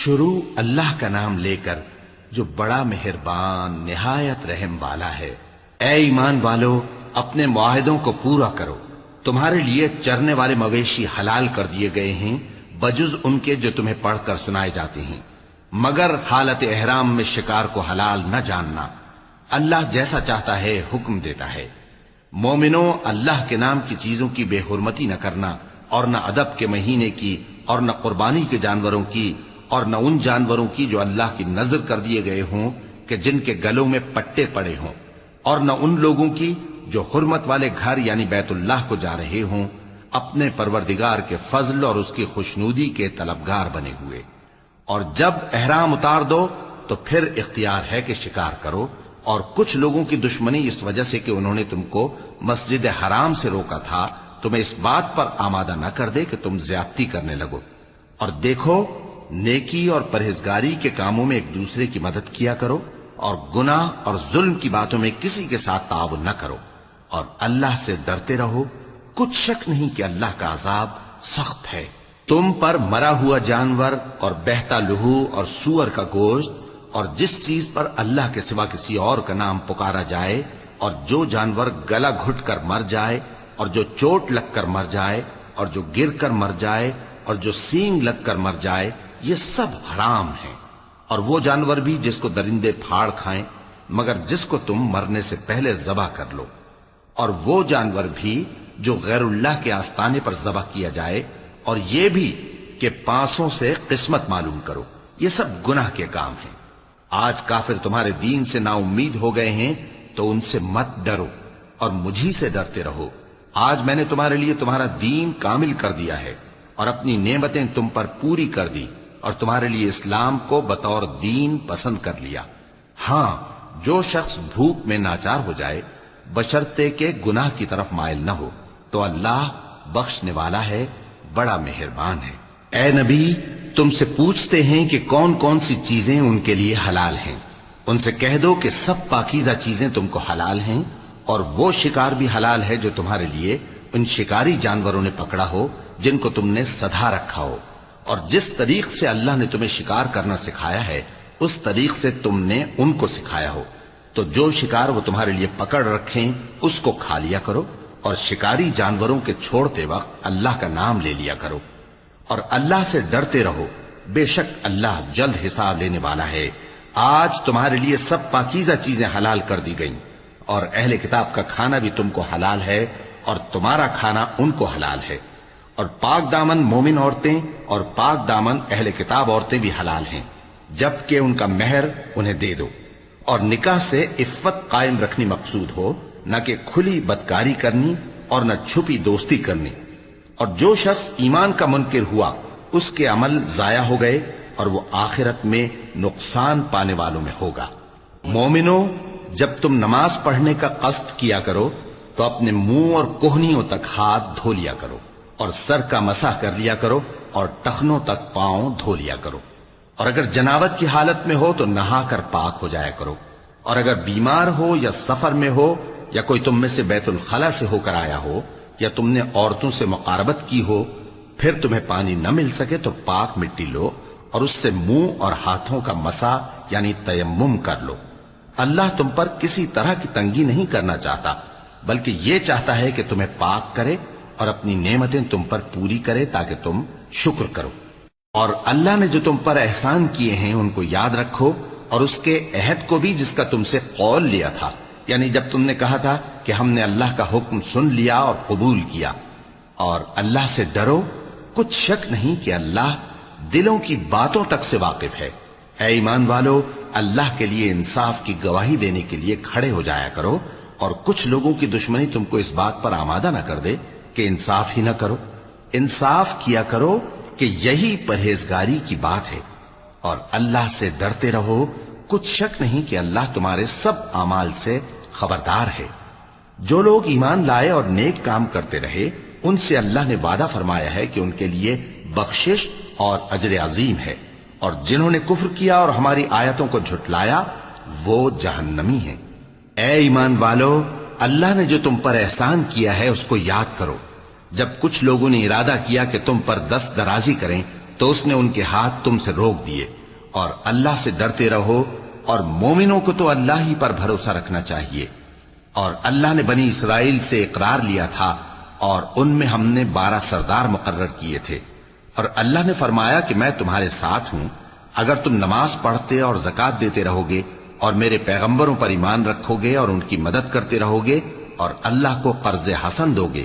شروع اللہ کا نام لے کر جو بڑا مہربان نہایت رحم والا ہے۔ اے ایمان والو، اپنے معاہدوں کو پورا کرو۔ تمہارے لیے چرنے والے مویشی حلال کر دیے گئے ہیں بجز ان کے جو تمہیں پڑھ کر سنائے جاتے ہیں، مگر حالت احرام میں شکار کو حلال نہ جاننا۔ اللہ جیسا چاہتا ہے حکم دیتا ہے۔ مومنوں، اللہ کے نام کی چیزوں کی بے حرمتی نہ کرنا، اور نہ ادب کے مہینے کی، اور نہ قربانی کے جانوروں کی، اور نہ ان جانوروں کی جو اللہ کی نذر کر دیے گئے ہوں کہ جن کے گلوں میں پٹے پڑے ہوں، اور نہ ان لوگوں کی جو حرمت والے گھر یعنی بیت اللہ کو جا رہے ہوں اپنے پروردگار کے فضل اور اس کی خوشنودی کے طلبگار بنے ہوئے۔ اور جب احرام اتار دو تو پھر اختیار ہے کہ شکار کرو، اور کچھ لوگوں کی دشمنی اس وجہ سے کہ انہوں نے تم کو مسجد حرام سے روکا تھا تمہیں اس بات پر آمادہ نہ کر دے کہ تم زیادتی کرنے لگو۔ اور دیکھو، نیکی اور پرہیزگاری کے کاموں میں ایک دوسرے کی مدد کیا کرو، اور گناہ اور ظلم کی باتوں میں کسی کے ساتھ تعاون نہ کرو، اور اللہ سے ڈرتے رہو۔ کچھ شک نہیں کہ اللہ کا عذاب سخت ہے۔ تم پر مرا ہوا جانور اور بہتا لہو اور سور کا گوشت اور جس چیز پر اللہ کے سوا کسی اور کا نام پکارا جائے، اور جو جانور گلا گھٹ کر مر جائے، اور جو چوٹ لگ کر مر جائے، اور جو گر کر مر جائے، اور جو سینگ لگ کر مر جائے، یہ سب حرام ہیں۔ اور وہ جانور بھی جس کو درندے پھاڑ کھائیں، مگر جس کو تم مرنے سے پہلے ذبح کر لو، اور وہ جانور بھی جو غیر اللہ کے آستانے پر ذبح کیا جائے، اور یہ بھی کہ پانسوں سے قسمت معلوم کرو۔ یہ سب گناہ کے کام ہیں۔ آج کافر تمہارے دین سے نا امید ہو گئے ہیں تو ان سے مت ڈرو اور مجھی سے ڈرتے رہو۔ آج میں نے تمہارے لیے تمہارا دین کامل کر دیا ہے اور اپنی نعمتیں تم پر پوری کر دی، اور تمہارے لیے اسلام کو بطور دین پسند کر لیا۔ ہاں، جو شخص بھوک میں ناچار ہو جائے بشرطے کہ گناہ کی طرف مائل نہ ہو تو اللہ بخشنے والا ہے، بڑا مہربان ہے۔ اے نبی، تم سے پوچھتے ہیں کہ کون کون سی چیزیں ان کے لیے حلال ہیں۔ ان سے کہہ دو کہ سب پاکیزہ چیزیں تم کو حلال ہیں، اور وہ شکار بھی حلال ہے جو تمہارے لیے ان شکاری جانوروں نے پکڑا ہو جن کو تم نے سدھا رکھا ہو، اور جس طریق سے اللہ نے تمہیں شکار کرنا سکھایا ہے اس طریق سے تم نے ان کو سکھایا ہو۔ تو جو شکار وہ تمہارے لیے پکڑ رکھیں اس کو کھا لیا کرو، اور شکاری جانوروں کے چھوڑتے وقت اللہ کا نام لے لیا کرو، اور اللہ سے ڈرتے رہو، بے شک اللہ جلد حساب لینے والا ہے۔ آج تمہارے لیے سب پاکیزہ چیزیں حلال کر دی گئیں، اور اہل کتاب کا کھانا بھی تم کو حلال ہے، اور تمہارا کھانا ان کو حلال ہے۔ اور پاک دامن مومن عورتیں اور پاک دامن اہل کتاب عورتیں بھی حلال ہیں، جبکہ ان کا مہر انہیں دے دو۔ اور نکاح سے عفت قائم رکھنی مقصود ہو، نہ کہ کھلی بدکاری کرنی اور نہ چھپی دوستی کرنی۔ اور جو شخص ایمان کا منکر ہوا اس کے عمل ضائع ہو گئے، اور وہ آخرت میں نقصان پانے والوں میں ہوگا۔ مومنوں، جب تم نماز پڑھنے کا قصد کیا کرو تو اپنے منہ اور کوہنیوں تک ہاتھ دھو لیا کرو، اور سر کا مسح کر لیا کرو، اور ٹخنوں تک پاؤں دھو لیا کرو۔ اور اگر جنابت کی حالت میں ہو تو نہا کر پاک ہو جایا کرو، اور اگر بیمار ہو یا سفر میں ہو، یا کوئی تم میں سے بیت الخلا سے ہو کر آیا ہو، یا تم نے عورتوں سے مقاربت کی ہو، پھر تمہیں پانی نہ مل سکے تو پاک مٹی لو اور اس سے منہ اور ہاتھوں کا مسح یعنی تیمم کر لو۔ اللہ تم پر کسی طرح کی تنگی نہیں کرنا چاہتا، بلکہ یہ چاہتا ہے کہ تمہیں پاک کرے اور اپنی نعمتیں تم پر پوری کرے تاکہ تم شکر کرو۔ اور اللہ نے جو تم پر احسان کیے ہیں ان کو یاد رکھو، اور اس کے عہد کو بھی جس کا تم سے قول لیا تھا، یعنی جب تم نے کہا تھا کہ ہم نے اللہ کا حکم سن لیا اور قبول کیا۔ اور اللہ سے ڈرو، کچھ شک نہیں کہ اللہ دلوں کی باتوں تک سے واقف ہے۔ اے ایمان والو، اللہ کے لیے انصاف کی گواہی دینے کے لیے کھڑے ہو جایا کرو، اور کچھ لوگوں کی دشمنی تم کو اس بات پر آمادہ نہ کر دے کہ انصاف ہی نہ کرو۔ انصاف کیا کرو کہ یہی پرہیزگاری کی بات ہے، اور اللہ سے ڈرتے رہو، کچھ شک نہیں کہ اللہ تمہارے سب اعمال سے خبردار ہے۔ جو لوگ ایمان لائے اور نیک کام کرتے رہے ان سے اللہ نے وعدہ فرمایا ہے کہ ان کے لیے بخشش اور اجر عظیم ہے، اور جنہوں نے کفر کیا اور ہماری آیتوں کو جھٹلایا وہ جہنمی ہیں۔ اے ایمان والو، اللہ نے جو تم پر احسان کیا ہے اس کو یاد کرو۔ جب کچھ لوگوں نے ارادہ کیا کہ تم پر دست درازی کریں تو اس نے ان کے ہاتھ تم سے روک دیے. اور اللہ سے ڈرتے رہو، اور مومنوں کو تو اللہ ہی پر بھروسہ رکھنا چاہیے. اور اللہ نے بنی اسرائیل سے اقرار لیا تھا، اور ان میں ہم نے 12 سردار مقرر کیے تھے. اور اللہ نے فرمایا کہ میں تمہارے ساتھ ہوں، اگر تم نماز پڑھتے اور زکوٰۃ دیتے رہو گے اور میرے پیغمبروں پر ایمان رکھو گے اور ان کی مدد کرتے رہو گے اور اللہ کو قرض حسن دو گے،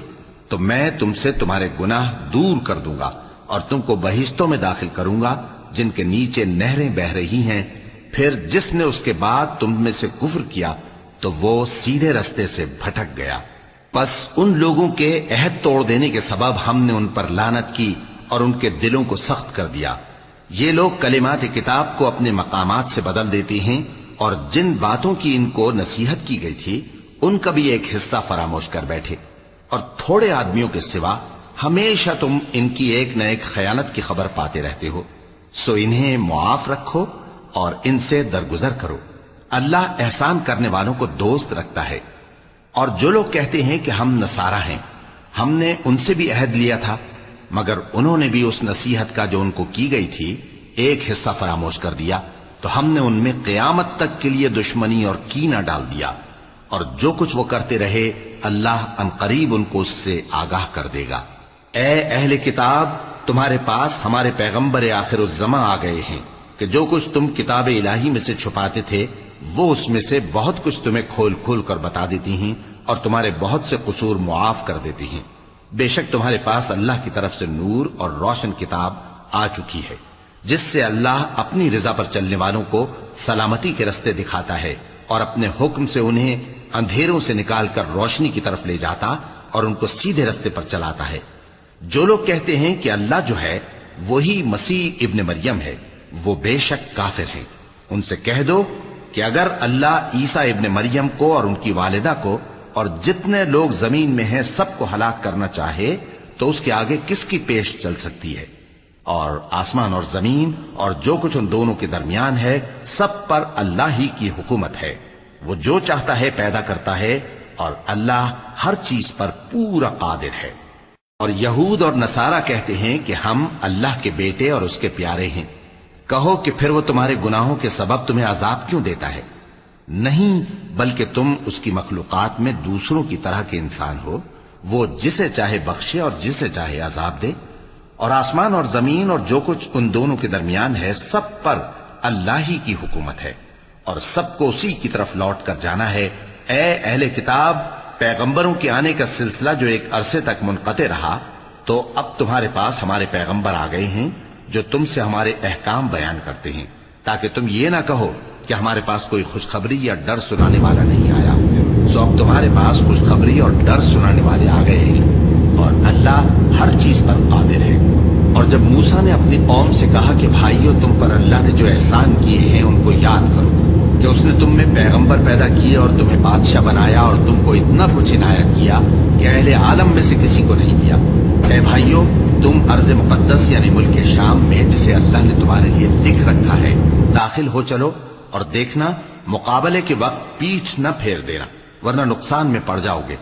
تو میں تم سے تمہارے گناہ دور کر دوں گا اور تم کو بہشتوں میں داخل کروں گا جن کے نیچے نہریں بہہ رہی ہیں. پھر جس نے اس کے بعد تم میں سے کفر کیا تو وہ سیدھے رستے سے بھٹک گیا. پس ان لوگوں کے عہد توڑ دینے کے سبب ہم نے ان پر لعنت کی اور ان کے دلوں کو سخت کر دیا. یہ لوگ کلمات کتاب کو اپنے مقامات سے بدل دیتے ہیں، اور جن باتوں کی ان کو نصیحت کی گئی تھی ان کا بھی ایک حصہ فراموش کر بیٹھے. اور تھوڑے آدمیوں کے سوا ہمیشہ تم ان کی ایک نہ ایک خیانت کی خبر پاتے رہتے ہو. سو انہیں معاف رکھو اور ان سے درگزر کرو. اللہ احسان کرنے والوں کو دوست رکھتا ہے. اور جو لوگ کہتے ہیں کہ ہم نصارہ ہیں، ہم نے ان سے بھی عہد لیا تھا، مگر انہوں نے بھی اس نصیحت کا جو ان کو کی گئی تھی ایک حصہ فراموش کر دیا، تو ہم نے ان میں قیامت تک کے لیے دشمنی اور کینہ ڈال دیا. اور جو کچھ وہ کرتے رہے اللہ عنقریب ان کو اس سے آگاہ کر دے گا. اے اہل کتاب، تمہارے پاس ہمارے پیغمبر آخر الزماں آ گئے ہیں کہ جو کچھ تم کتاب الہی میں سے چھپاتے تھے وہ اس میں سے بہت کچھ تمہیں کھول کھول کر بتا دیتی ہیں اور تمہارے بہت سے قصور معاف کر دیتی ہیں. بے شک تمہارے پاس اللہ کی طرف سے نور اور روشن کتاب آ چکی ہے، جس سے اللہ اپنی رضا پر چلنے والوں کو سلامتی کے رستے دکھاتا ہے اور اپنے حکم سے انہیں اندھیروں سے نکال کر روشنی کی طرف لے جاتا اور ان کو سیدھے رستے پر چلاتا ہے. جو لوگ کہتے ہیں کہ اللہ جو ہے وہی مسیح ابن مریم ہے، وہ بے شک کافر ہیں. ان سے کہہ دو کہ اگر اللہ عیسیٰ ابن مریم کو اور ان کی والدہ کو اور جتنے لوگ زمین میں ہیں سب کو ہلاک کرنا چاہے تو اس کے آگے کس کی پیش چل سکتی ہے؟ اور آسمان اور زمین اور جو کچھ ان دونوں کے درمیان ہے سب پر اللہ ہی کی حکومت ہے. وہ جو چاہتا ہے پیدا کرتا ہے، اور اللہ ہر چیز پر پورا قادر ہے. اور یہود اور نصارہ کہتے ہیں کہ ہم اللہ کے بیٹے اور اس کے پیارے ہیں. کہو کہ پھر وہ تمہارے گناہوں کے سبب تمہیں عذاب کیوں دیتا ہے؟ نہیں، بلکہ تم اس کی مخلوقات میں دوسروں کی طرح کے انسان ہو. وہ جسے چاہے بخشے اور جسے چاہے عذاب دے. اور آسمان اور زمین اور جو کچھ ان دونوں کے درمیان ہے سب پر اللہ ہی کی حکومت ہے، اور سب کو اسی کی طرف لوٹ کر جانا ہے. اے اہل کتاب، پیغمبروں کے آنے کا سلسلہ جو ایک عرصے تک منقطع رہا، تو اب تمہارے پاس ہمارے پیغمبر آ گئے ہیں جو تم سے ہمارے احکام بیان کرتے ہیں، تاکہ تم یہ نہ کہو کہ ہمارے پاس کوئی خوشخبری یا ڈر سنانے والا نہیں آیا. سو اب تمہارے پاس خوشخبری اور ڈر سنانے والے آ گئے ہیں، اور اللہ ہر چیز پر قادر ہے. اور جب موسیٰ نے اپنی قوم سے کہا کہ بھائیو، تم پر اللہ نے جو احسان کیے ہیں ان کو یاد کرو، کہ اس نے تم میں پیغمبر پیدا کیے اور تمہیں بادشاہ بنایا اور تم کو اتنا کچھ عنایت کیا کہ اہل عالم میں سے کسی کو نہیں دیا. اے بھائیو، تم ارض مقدس یعنی ملک شام میں جسے اللہ نے تمہارے لیے لکھ رکھا ہے داخل ہو چلو، اور دیکھنا مقابلے کے وقت پیٹھ نہ پھیر دینا ورنہ نقصان میں پڑ جاؤ گے.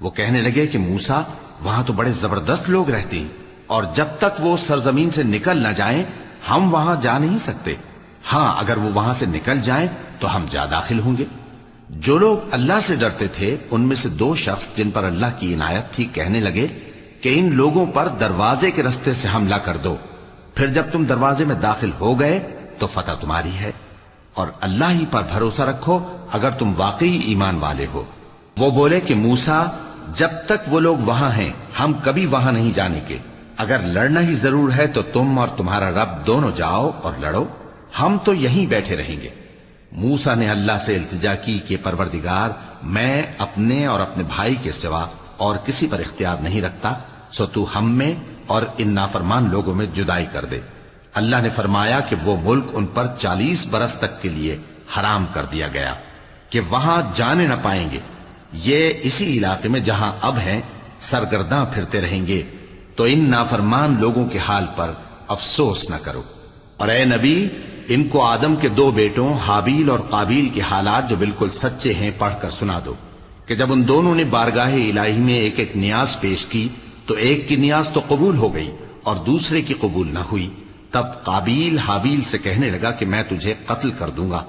وہ کہنے لگے کہ موسیٰ، وہاں تو بڑے زبردست لوگ رہتے ہیں، اور جب تک وہ سرزمین سے نکل نہ جائیں ہم وہاں جا نہیں سکتے. ہاں، اگر وہ وہاں سے نکل جائیں تو ہم جا داخل ہوں گے. جو لوگ اللہ سے ڈرتے تھے ان میں سے 2 شخص جن پر اللہ کی عنایت تھی کہنے لگے کہ ان لوگوں پر دروازے کے رستے سے حملہ کر دو، پھر جب تم دروازے میں داخل ہو گئے تو فتح تمہاری ہے. اور اللہ ہی پر بھروسہ رکھو اگر تم واقعی ایمان والے ہو. وہ بولے کہ موسیٰ، جب تک وہ لوگ وہاں ہیں ہم کبھی وہاں نہیں جانے کے. اگر لڑنا ہی ضرور ہے تو تم اور تمہارا رب دونوں جاؤ اور لڑو، ہم تو یہیں بیٹھے رہیں گے. موسیٰ نے اللہ سے التجا کی کہ پروردگار، میں اپنے اور اپنے بھائی کے سوا اور کسی پر اختیار نہیں رکھتا، سو تو ہم میں اور ان نافرمان لوگوں میں جدائی کر دے. اللہ نے فرمایا کہ وہ ملک ان پر 40 برس تک کے لیے حرام کر دیا گیا کہ وہاں جانے نہ پائیں گے. یہ اسی علاقے میں جہاں اب ہیں سرگرداں پھرتے رہیں گے. تو ان نافرمان لوگوں کے حال پر افسوس نہ کرو. اور اے نبی، ان کو آدم کے 2 بیٹوں حابیل اور قابیل کے حالات جو بالکل سچے ہیں پڑھ کر سنا دو کہ جب ان دونوں نے بارگاہ الہی میں ایک ایک نیاز پیش کی تو ایک کی نیاز تو قبول ہو گئی اور دوسرے کی قبول نہ ہوئی، تب قابیل حابیل سے کہنے لگا کہ میں تجھے قتل کر دوں گا۔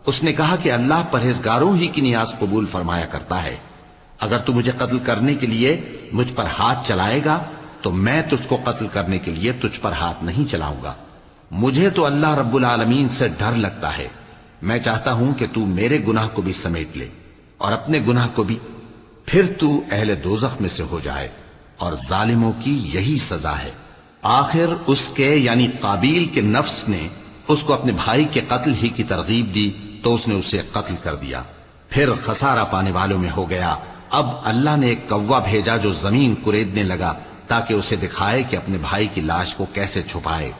اس نے کہا کہ اللہ پرہیزگاروں ہی کی نیاز قبول فرمایا کرتا ہے، اگر تو مجھے قتل کرنے کے لیے مجھ پر ہاتھ چلائے گا تو میں تجھ کو قتل کرنے کے لیے تجھ پر ہاتھ نہیں چلاؤں گا۔ مجھے تو اللہ رب العالمین سے ڈر لگتا ہے، میں چاہتا ہوں کہ تو میرے گناہ کو بھی سمیٹ لے اور اپنے گناہ کو بھی، پھر تو اہل دوزخ میں سے ہو جائے، اور ظالموں کی یہی سزا ہے۔ آخر اس کے یعنی قابیل کے نفس نے اس کو اپنے بھائی کے قتل ہی کی ترغیب دی تو اس نے اسے قتل کر دیا، پھر خسارہ پانے والوں میں ہو گیا۔ اب اللہ نے ایک کوا بھیجا جو زمین کریدنے لگا تاکہ اسے دکھائے کہ اپنے بھائی کی لاش کو کیسے چھپائے۔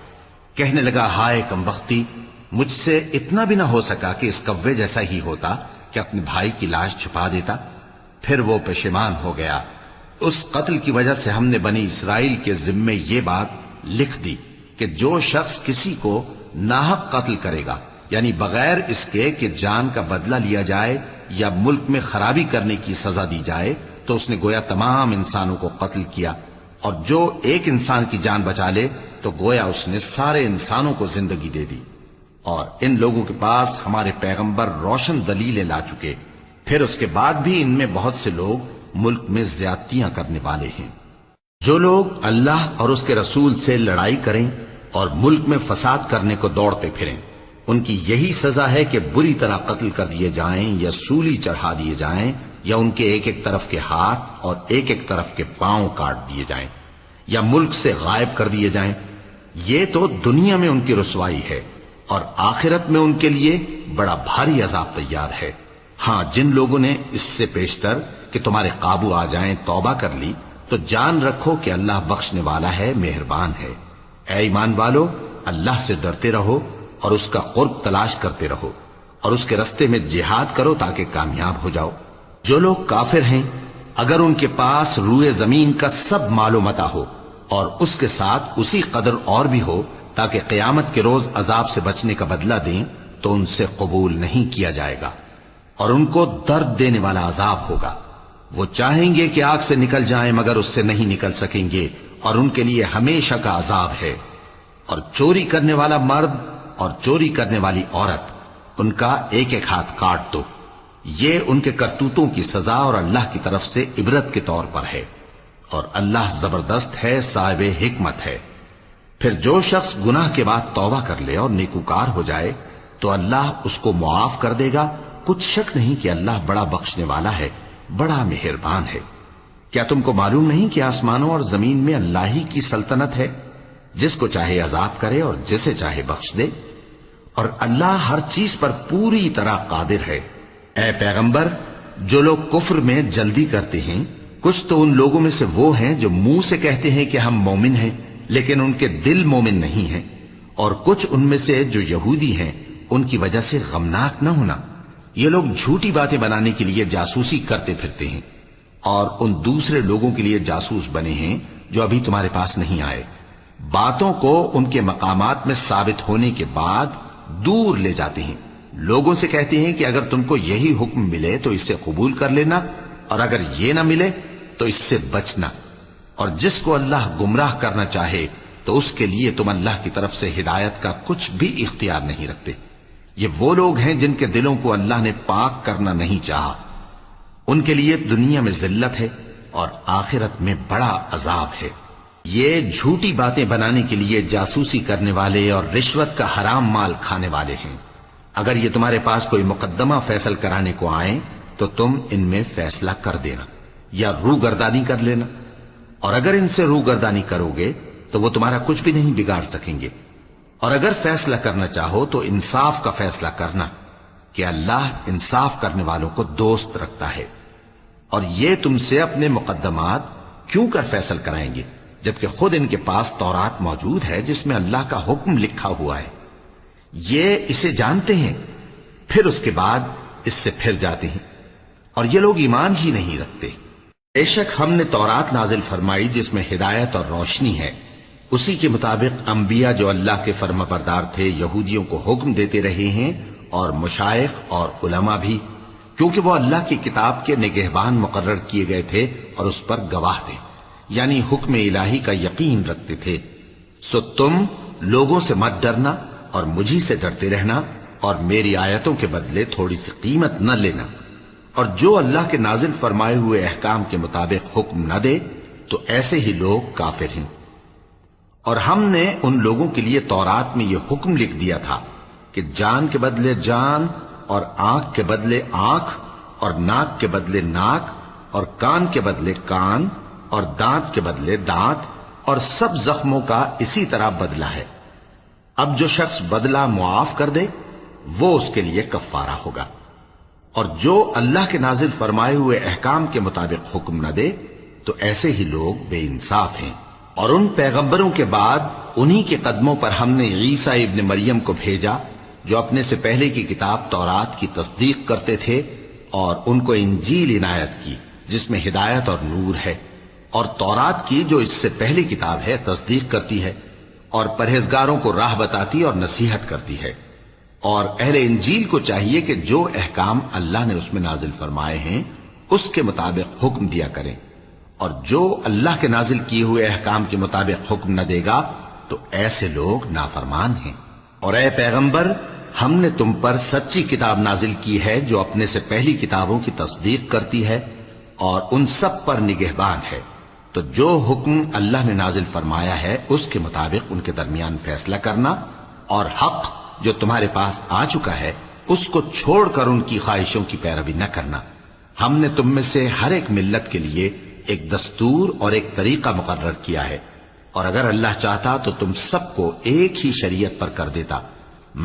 کہنے لگا، ہائے کمبختی، مجھ سے اتنا بھی نہ ہو سکا کہ اس کوے جیسا ہی ہوتا کہ اپنے بھائی کی لاش چھپا دیتا۔ پھر وہ پشیمان ہو گیا۔ اس قتل کی وجہ سے ہم نے بنی اسرائیل کے ذمے یہ بات لکھ دی کہ جو شخص کسی کو ناحق قتل کرے گا، یعنی بغیر اس کے کہ جان کا بدلہ لیا جائے یا ملک میں خرابی کرنے کی سزا دی جائے، تو اس نے گویا تمام انسانوں کو قتل کیا، اور جو ایک انسان کی جان بچا لے تو گویا اس نے سارے انسانوں کو زندگی دے دی۔ اور ان لوگوں کے پاس ہمارے پیغمبر روشن دلیلیں لا چکے، پھر اس کے بعد بھی ان میں بہت سے لوگ ملک میں زیادتیاں کرنے والے ہیں۔ جو لوگ اللہ اور اس کے رسول سے لڑائی کریں اور ملک میں فساد کرنے کو دوڑتے پھریں، ان کی یہی سزا ہے کہ بری طرح قتل کر دیے جائیں یا سولی چڑھا دیے جائیں، یا ان کے ایک ایک طرف کے ہاتھ اور ایک ایک طرف کے پاؤں کاٹ دیے جائیں، یا ملک سے غائب کر دیے جائیں۔ یہ تو دنیا میں ان کی رسوائی ہے، اور آخرت میں ان کے لیے بڑا بھاری عذاب تیار ہے۔ ہاں، جن لوگوں نے اس سے پیشتر کہ تمہارے قابو آ جائیں توبہ کر لی تو جان رکھو کہ اللہ بخشنے والا ہے، مہربان ہے۔ اے ایمان والو، اللہ سے ڈرتے رہو اور اس کا قرب تلاش کرتے رہو، اور اس کے رستے میں جہاد کرو تاکہ کامیاب ہو جاؤ۔ جو لوگ کافر ہیں، اگر ان کے پاس روئے زمین کا سب مال و متاع ہو اور اس کے ساتھ اسی قدر اور بھی ہو تاکہ قیامت کے روز عذاب سے بچنے کا بدلہ دیں، تو ان سے قبول نہیں کیا جائے گا، اور ان کو درد دینے والا عذاب ہوگا۔ وہ چاہیں گے کہ آگ سے نکل جائیں مگر اس سے نہیں نکل سکیں گے، اور ان کے لیے ہمیشہ کا عذاب ہے۔ اور چوری کرنے والا مرد اور چوری کرنے والی عورت، ان کا ایک ایک ہاتھ کاٹ دو، یہ ان کے کرتوتوں کی سزا اور اللہ کی طرف سے عبرت کے طور پر ہے، اور اللہ زبردست ہے، صاحب حکمت ہے۔ پھر جو شخص گناہ کے بعد توبہ کر لے اور نیکوکار ہو جائے تو اللہ اس کو معاف کر دے گا، کچھ شک نہیں کہ اللہ بڑا بخشنے والا ہے، بڑا مہربان ہے۔ کیا تم کو معلوم نہیں کہ آسمانوں اور زمین میں اللہ ہی کی سلطنت ہے، جس کو چاہے عذاب کرے اور جسے چاہے بخش دے، اور اللہ ہر چیز پر پوری طرح قادر ہے۔ اے پیغمبر، جو لوگ کفر میں جلدی کرتے ہیں، کچھ تو ان لوگوں میں سے وہ ہیں جو منہ سے کہتے ہیں کہ ہم مومن ہیں لیکن ان کے دل مومن نہیں ہیں، اور کچھ ان میں سے جو یہودی ہیں، ان کی وجہ سے غمناک نہ ہونا۔ یہ لوگ جھوٹی باتیں بنانے کے لیے جاسوسی کرتے پھرتے ہیں، اور ان دوسرے لوگوں کے لیے جاسوس بنے ہیں جو ابھی تمہارے پاس نہیں آئے، باتوں کو ان کے مقامات میں ثابت ہونے کے بعد دور لے جاتے ہیں۔ لوگوں سے کہتے ہیں کہ اگر تم کو یہی حکم ملے تو اسے قبول کر لینا، اور اگر یہ نہ ملے تو اس سے بچنا، اور جس کو اللہ گمراہ کرنا چاہے تو اس کے لیے تم اللہ کی طرف سے ہدایت کا کچھ بھی اختیار نہیں رکھتے۔ یہ وہ لوگ ہیں جن کے دلوں کو اللہ نے پاک کرنا نہیں چاہا، ان کے لیے دنیا میں ذلت ہے اور آخرت میں بڑا عذاب ہے۔ یہ جھوٹی باتیں بنانے کے لیے جاسوسی کرنے والے اور رشوت کا حرام مال کھانے والے ہیں۔ اگر یہ تمہارے پاس کوئی مقدمہ فیصل کرانے کو آئیں تو تم ان میں فیصلہ کر دینا یا روگردانی کر لینا، اور اگر ان سے روگردانی کرو گے تو وہ تمہارا کچھ بھی نہیں بگاڑ سکیں گے، اور اگر فیصلہ کرنا چاہو تو انصاف کا فیصلہ کرنا کہ اللہ انصاف کرنے والوں کو دوست رکھتا ہے۔ اور یہ تم سے اپنے مقدمات کیوں کر فیصل کرائیں گے جبکہ خود ان کے پاس تورات موجود ہے جس میں اللہ کا حکم لکھا ہوا ہے۔ یہ اسے جانتے ہیں، پھر اس کے بعد اس سے پھر جاتے ہیں، اور یہ لوگ ایمان ہی نہیں رکھتے۔ بے شک ہم نے تورات نازل فرمائی جس میں ہدایت اور روشنی ہے، اسی کے مطابق انبیاء جو اللہ کے فرما بردار تھے یہودیوں کو حکم دیتے رہے ہیں، اور مشائخ اور علماء بھی، کیونکہ وہ اللہ کی کتاب کے نگہبان مقرر کیے گئے تھے اور اس پر گواہ تھے، یعنی حکم الہی کا یقین رکھتے تھے سو تم لوگوں سے مت ڈرنا اور مجھی سے ڈرتے رہنا، اور میری آیتوں کے بدلے تھوڑی سی قیمت نہ لینا، اور جو اللہ کے نازل فرمائے ہوئے احکام کے مطابق حکم نہ دے تو ایسے ہی لوگ کافر ہیں۔ اور ہم نے ان لوگوں کے لیے تورات میں یہ حکم لکھ دیا تھا کہ جان کے بدلے جان، اور آنکھ کے بدلے آنکھ، اور ناک کے بدلے ناک، اور کان کے بدلے کان، اور دانت کے بدلے دانت، اور سب زخموں کا اسی طرح بدلہ ہے۔ اب جو شخص بدلہ معاف کر دے وہ اس کے لیے کفارہ ہوگا، اور جو اللہ کے نازل فرمائے ہوئے احکام کے مطابق حکم نہ دے تو ایسے ہی لوگ بے انصاف ہیں۔ اور ان پیغمبروں کے بعد انہی کے قدموں پر ہم نے عیسیٰ ابن مریم کو بھیجا جو اپنے سے پہلے کی کتاب تورات کی تصدیق کرتے تھے، اور ان کو انجیل عنایت کی جس میں ہدایت اور نور ہے، اور تورات کی جو اس سے پہلی کتاب ہے تصدیق کرتی ہے، اور پرہیزگاروں کو راہ بتاتی اور نصیحت کرتی ہے۔ اور اہل انجیل کو چاہیے کہ جو احکام اللہ نے اس میں نازل فرمائے ہیں اس کے مطابق حکم دیا کریں، اور جو اللہ کے نازل کیے ہوئے احکام کے مطابق حکم نہ دے گا تو ایسے لوگ نافرمان ہیں۔ اور اے پیغمبر، ہم نے تم پر سچی کتاب نازل کی ہے جو اپنے سے پہلی کتابوں کی تصدیق کرتی ہے اور ان سب پر نگہبان ہے، تو جو حکم اللہ نے نازل فرمایا ہے اس کے مطابق ان کے درمیان فیصلہ کرنا، اور حق جو تمہارے پاس آ چکا ہے اس کو چھوڑ کر ان کی خواہشوں کی پیروی نہ کرنا۔ ہم نے تم میں سے ہر ایک ملت کے لیے ایک دستور اور ایک طریقہ مقرر کیا ہے، اور اگر اللہ چاہتا تو تم سب کو ایک ہی شریعت پر کر دیتا،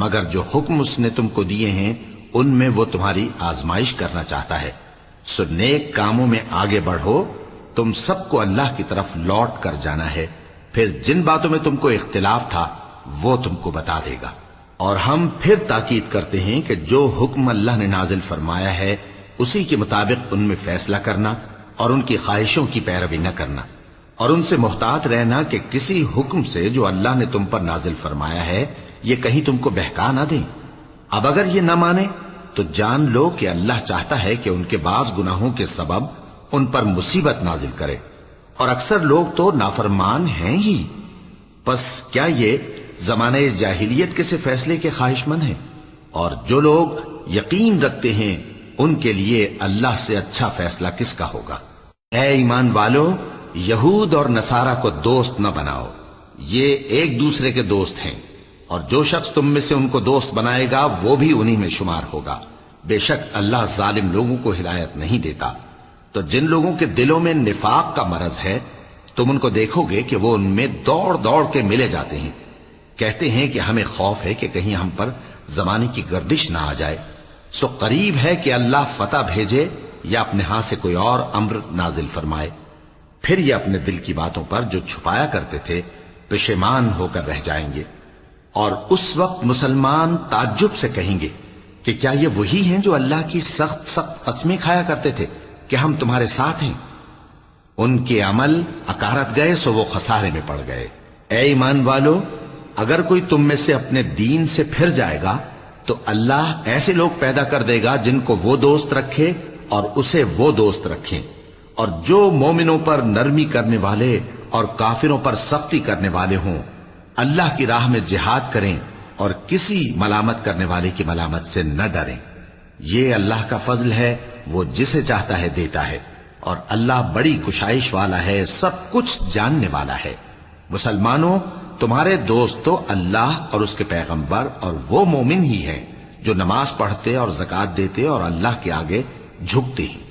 مگر جو حکم اس نے تم کو دیے ہیں ان میں وہ تمہاری آزمائش کرنا چاہتا ہے۔ سو نیک کاموں میں آگے بڑھو، تم سب کو اللہ کی طرف لوٹ کر جانا ہے، پھر جن باتوں میں تم کو اختلاف تھا وہ تم کو بتا دے گا۔ اور ہم پھر تاکید کرتے ہیں کہ جو حکم اللہ نے نازل فرمایا ہے اسی کے مطابق ان میں فیصلہ کرنا اور ان کی خواہشوں کی پیروی نہ کرنا، اور ان سے محتاط رہنا کہ کسی حکم سے جو اللہ نے تم پر نازل فرمایا ہے یہ کہیں تم کو بہکا نہ دیں۔ اب اگر یہ نہ مانے تو جان لو کہ اللہ چاہتا ہے کہ ان کے بعض گناہوں کے سبب ان پر مصیبت نازل کرے، اور اکثر لوگ تو نافرمان ہیں ہی۔ پس کیا یہ زمانہ جاہلیت کے سے فیصلے کے خواہش مند ہیں؟ اور جو لوگ یقین رکھتے ہیں ان کے لیے اللہ سے اچھا فیصلہ کس کا ہوگا؟ اے ایمان والو، یہود اور نصارہ کو دوست نہ بناؤ، یہ ایک دوسرے کے دوست ہیں، اور جو شخص تم میں سے ان کو دوست بنائے گا وہ بھی انہی میں شمار ہوگا۔ بے شک اللہ ظالم لوگوں کو ہدایت نہیں دیتا۔ تو جن لوگوں کے دلوں میں نفاق کا مرض ہے تم ان کو دیکھو گے کہ وہ ان میں دوڑ دوڑ کے ملے جاتے ہیں، کہتے ہیں کہ ہمیں خوف ہے کہ کہیں ہم پر زمانے کی گردش نہ آ جائے۔ سو قریب ہے کہ اللہ فتح بھیجے یا اپنے ہاں سے کوئی اور امر نازل فرمائے، پھر یہ اپنے دل کی باتوں پر جو چھپایا کرتے تھے پشیمان ہو کر رہ جائیں گے۔ اور اس وقت مسلمان تعجب سے کہیں گے کہ کیا یہ وہی ہیں جو اللہ کی سخت سخت قسمیں کھایا کرتے تھے کہ ہم تمہارے ساتھ ہیں؟ ان کے عمل اکارت گئے سو وہ خسارے میں پڑ گئے۔ اے ایمان والو، اگر کوئی تم میں سے اپنے دین سے پھر جائے گا تو اللہ ایسے لوگ پیدا کر دے گا جن کو وہ دوست رکھے اور اسے وہ دوست رکھیں، اور جو مومنوں پر نرمی کرنے والے اور کافروں پر سختی کرنے والے ہوں، اللہ کی راہ میں جہاد کریں اور کسی ملامت کرنے والے کی ملامت سے نہ ڈریں۔ یہ اللہ کا فضل ہے، وہ جسے چاہتا ہے دیتا ہے، اور اللہ بڑی کشائش والا ہے، سب کچھ جاننے والا ہے۔ مسلمانوں، تمہارے دوست تو اللہ اور اس کے پیغمبر اور وہ مومن ہی ہیں جو نماز پڑھتے اور زکوٰۃ دیتے اور اللہ کے آگے جھکتے ہیں۔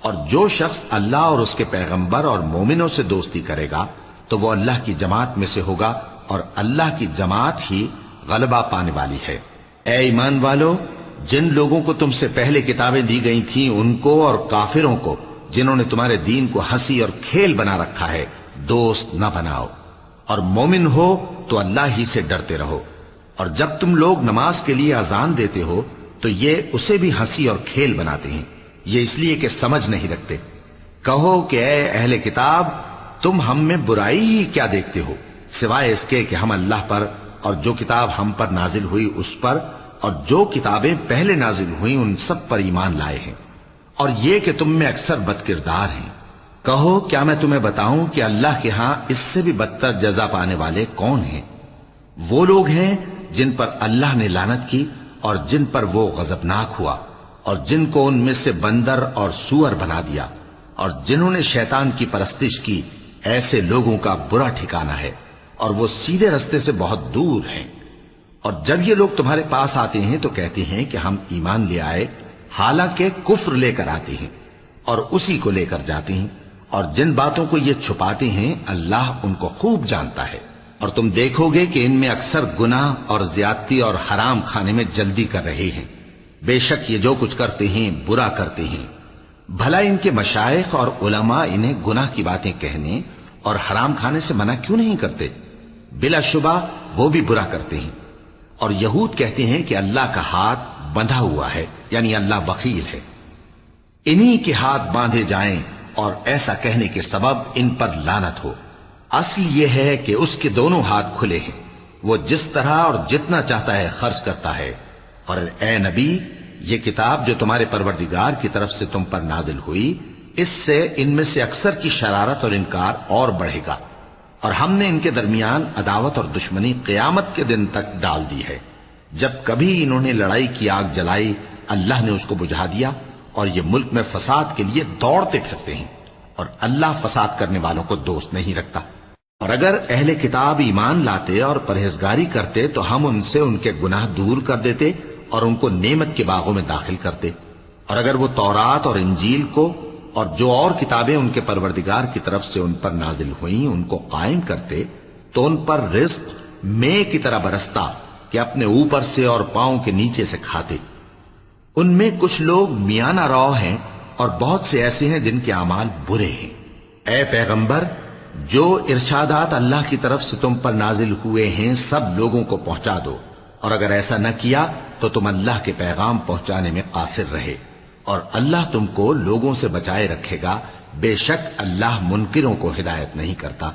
اور جو شخص اللہ اور اس کے پیغمبر اور مومنوں سے دوستی کرے گا تو وہ اللہ کی جماعت میں سے ہوگا، اور اللہ کی جماعت ہی غلبہ پانے والی ہے۔ اے ایمان والو، جن لوگوں کو تم سے پہلے کتابیں دی گئی تھیں ان کو اور کافروں کو جنہوں نے تمہارے دین کو ہنسی اور کھیل بنا رکھا ہے دوست نہ بناؤ، اور مومن ہو تو اللہ ہی سے ڈرتے رہو۔ اور جب تم لوگ نماز کے لیے اذان دیتے ہو تو یہ اسے بھی ہنسی اور کھیل بناتے ہیں، یہ اس لیے کہ سمجھ نہیں رکھتے۔ کہو کہ اے اہل کتاب، تم ہم میں برائی ہی کیا دیکھتے ہو، سوائے اس کے کہ ہم اللہ پر اور جو کتاب ہم پر نازل ہوئی اس پر اور جو کتابیں پہلے نازل ہوئیں ان سب پر ایمان لائے ہیں، اور یہ کہ تم میں اکثر بد کردار ہیں۔ کہو کیا میں تمہیں بتاؤں کہ اللہ کے ہاں اس سے بھی بدتر جزا پانے والے کون ہیں؟ وہ لوگ ہیں جن پر اللہ نے لعنت کی اور جن پر وہ غضبناک ہوا، اور جن کو ان میں سے بندر اور سور بنا دیا، اور جنہوں نے شیطان کی پرستش کی، ایسے لوگوں کا برا ٹھکانہ ہے اور وہ سیدھے رستے سے بہت دور ہیں۔ اور جب یہ لوگ تمہارے پاس آتے ہیں تو کہتے ہیں کہ ہم ایمان لے آئے، حالانکہ کفر لے کر آتے ہیں اور اسی کو لے کر جاتے ہیں، اور جن باتوں کو یہ چھپاتے ہیں اللہ ان کو خوب جانتا ہے۔ اور تم دیکھو گے کہ ان میں اکثر گناہ اور زیادتی اور حرام کھانے میں جلدی کر رہے ہیں۔ بے شک یہ جو کچھ کرتے ہیں برا کرتے ہیں۔ بھلا ان کے مشائخ اور علماء انہیں گناہ کی باتیں کہنے اور حرام کھانے سے منع کیوں نہیں کرتے؟ بلا شبہ وہ بھی برا کرتے ہیں۔ اور یہود کہتے ہیں کہ اللہ کا ہاتھ بندھا ہوا ہے، یعنی اللہ بخیل ہے۔ انہی کے ہاتھ باندھے جائیں اور ایسا کہنے کے سبب ان پر لعنت ہو۔ اصل یہ ہے کہ اس کے دونوں ہاتھ کھلے ہیں، وہ جس طرح اور جتنا چاہتا ہے خرچ کرتا ہے۔ اور اے نبی، یہ کتاب جو تمہارے پروردگار کی طرف سے تم پر نازل ہوئی، اس سے ان میں سے اکثر کی شرارت اور انکار اور بڑھے گا، اور ہم نے ان کے درمیان عداوت اور دشمنی قیامت کے دن تک ڈال دی ہے۔ جب کبھی انہوں نے لڑائی کی آگ جلائی، اللہ نے اس کو بجھا دیا، اور یہ ملک میں فساد کے لیے دوڑتے پھرتے ہیں، اور اللہ فساد کرنے والوں کو دوست نہیں رکھتا۔ اور اگر اہل کتاب ایمان لاتے اور پرہیزگاری کرتے تو ہم ان سے ان کے گناہ دور کر دیتے اور ان کو نعمت کے باغوں میں داخل کرتے۔ اور اگر وہ تورات اور انجیل کو اور جو اور کتابیں ان کے پروردگار کی طرف سے ان پر نازل ہوئیں ان کو قائم کرتے تو ان پر رزق مے کی طرح برستا کہ اپنے اوپر سے اور پاؤں کے نیچے سے کھاتے۔ ان میں کچھ لوگ میانہ رو ہیں اور بہت سے ایسے ہیں جن کے اعمال برے ہیں۔ اے پیغمبر، جو ارشادات اللہ کی طرف سے تم پر نازل ہوئے ہیں سب لوگوں کو پہنچا دو، اور اگر ایسا نہ کیا تو تم اللہ کے پیغام پہنچانے میں قاصر رہے، اور اللہ تم کو لوگوں سے بچائے رکھے گا، بے شک اللہ منکروں کو ہدایت نہیں کرتا۔